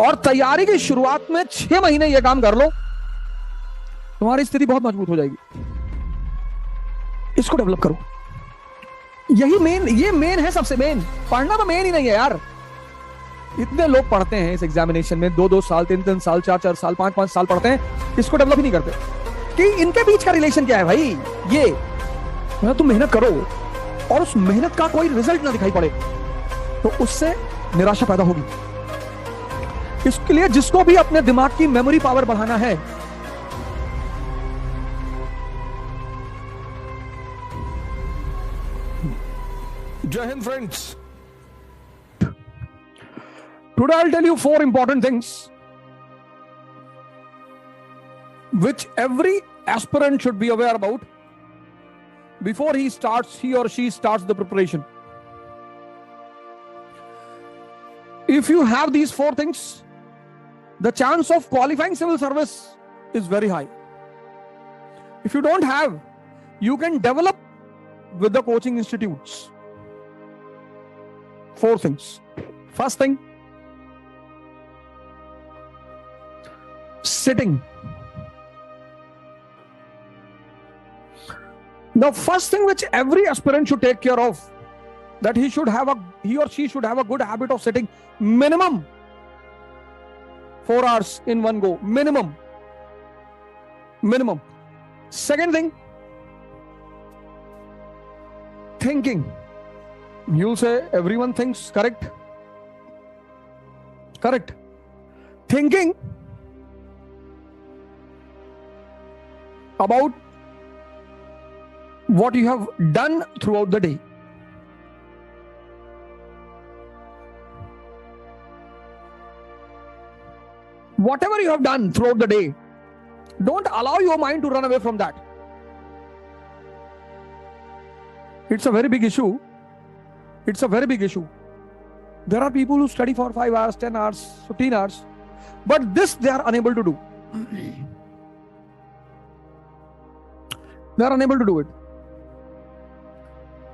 और तैयारी की शुरुआत में 6 महीने यह काम कर लो, तुम्हारी स्थिति बहुत मजबूत हो जाएगी। इसको डेवलप करो। ये मेन है, सबसे मेन। पढ़ना तो मेन ही नहीं है यार। इतने लोग पढ़ते हैं इस एग्जामिनेशन में, 2-2 साल, 3-3 साल, 4-4 साल, 5-5 साल पढ़ते हैं, इसको डेवलप ही नहीं करते कि इनके बीच का रिलेशन क्या है भाई। ये तुम मेहनत करो और उस मेहनत का कोई रिजल्ट ना दिखाई पड़े तो उससे निराशा पैदा होगी। इसके लिए जिसको भी अपने दिमाग की मेमोरी पावर बढ़ाना है, Jai Hind, friends. today I'll tell you 4 important things which every aspirant should be aware about before he or she starts the preparation. If you have these 4 things, the chance of qualifying civil service is very high. If you don't have, you can develop with the coaching institutes. 4 things. First thing, sitting. The first thing which every aspirant should take care of, that he or she should have a good habit of sitting minimum 4 hours in one go. Minimum. Second thing, thinking. You'll say everyone thinks, correct? Thinking about what you have done throughout the day. Whatever you have done throughout the day, don't allow your mind to run away from that. It's a very big issue. There are people who study for 5 hours, 10 hours, 15 hours, but this they are unable to do. They are unable to do it.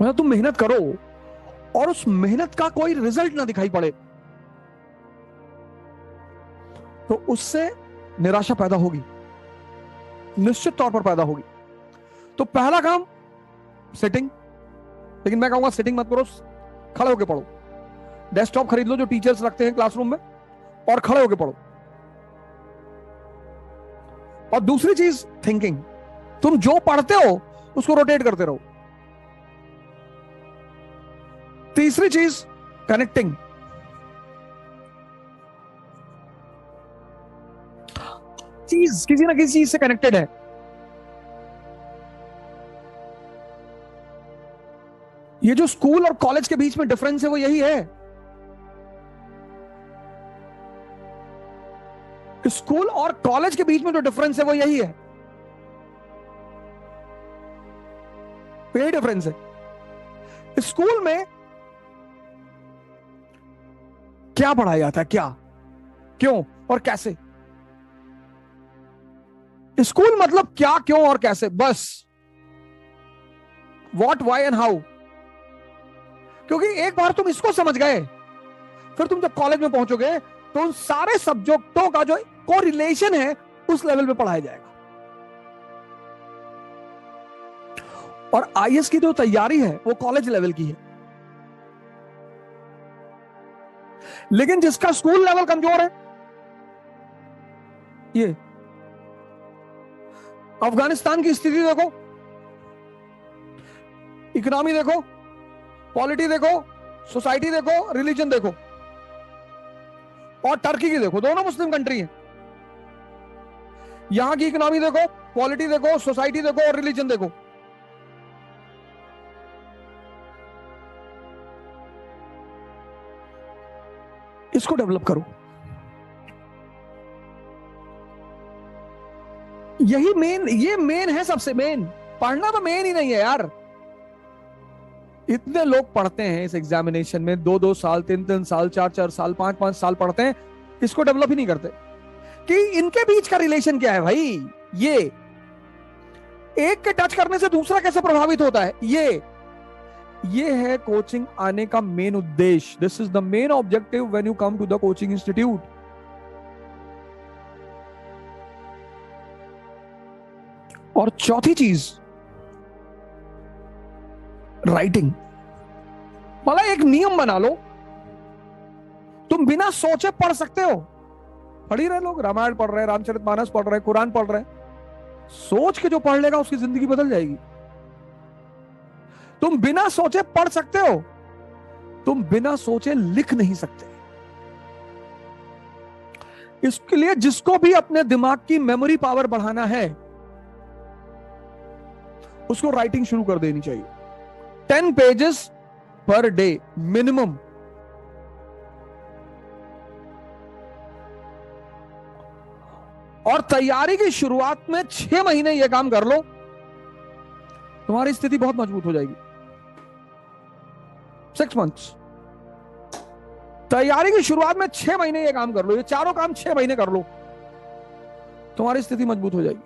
मतलब तुम मेहनत करो और उस मेहनत का कोई result ना दिखाई पड़े तो उससे निराशा पैदा होगी, निश्चित तौर पर पैदा होगी। तो पहला काम सिटिंग। लेकिन मैं कहूंगा सिटिंग मत करो, खड़े होकर पढ़ो। डेस्कटॉप खरीद लो जो टीचर्स रखते हैं क्लासरूम में, और खड़े होकर पढ़ो। और दूसरी चीज थिंकिंग। तुम जो पढ़ते हो उसको रोटेट करते रहो। तीसरी चीज कनेक्टिंग। चीज किसी ना किसी चीज से कनेक्टेड है। ये जो स्कूल और कॉलेज के बीच में डिफरेंस है वो यही है। स्कूल और कॉलेज के बीच में जो डिफरेंस है वो यही है। यही डिफरेंस है। स्कूल में क्या पढ़ाया जाता है, क्या, क्यों और कैसे। स्कूल मतलब क्या, क्यों और कैसे, बस। What, why and how. क्योंकि एक बार तुम इसको समझ गए, फिर तुम जब कॉलेज में पहुंचोगे तो उन सारे सब्जेक्टों का जो कोरिलेशन है उस लेवल पे पढ़ाया जाएगा। और आईएएस की जो तैयारी है वो कॉलेज लेवल की है। लेकिन जिसका स्कूल लेवल कमजोर है, ये अफगानिस्तान की स्थिति देखो, इकोनॉमी देखो, पॉलिटी देखो, सोसाइटी देखो, रिलीजन देखो, और टर्की की देखो, दोनों मुस्लिम कंट्री हैं। यहां की इकोनॉमी देखो, पॉलिटी देखो, सोसाइटी देखो और रिलीजन देखो। इसको डेवलप करो। ये मेन है, सबसे मेन। पढ़ना तो मेन ही नहीं है यार। इतने लोग पढ़ते हैं इस एग्जामिनेशन में, 2-2 साल, 3-3 साल, 4-4 साल, 5-5 साल पढ़ते हैं, इसको डेवलप ही नहीं करते कि इनके बीच का रिलेशन क्या है भाई। ये एक के टच करने से दूसरा कैसे प्रभावित होता है, ये है कोचिंग आने का मेन उद्देश्य। This is the main objective when you come to the coaching institute. और चौथी चीज, राइटिंग। मतलब एक नियम बना लो, तुम बिना सोचे पढ़ सकते हो। पढ़ ही रहे लोग, रामायण पढ़ रहे, रामचरितमानस पढ़ रहे, कुरान पढ़ रहे, सोच के जो पढ़ लेगा उसकी जिंदगी बदल जाएगी। तुम बिना सोचे पढ़ सकते हो, तुम बिना सोचे लिख नहीं सकते। इसके लिए जिसको भी अपने दिमाग की मेमोरी पावर बढ़ाना है, उसको राइटिंग शुरू कर देनी चाहिए। 10 पेजेस पर डे मिनिमम। और तैयारी की शुरुआत में 6 महीने यह काम कर लो, तुम्हारी स्थिति बहुत मजबूत हो जाएगी। 6 months तैयारी की शुरुआत में 6 महीने ये काम कर लो, ये चारों काम 6 महीने कर लो, तुम्हारी स्थिति मजबूत हो जाएगी।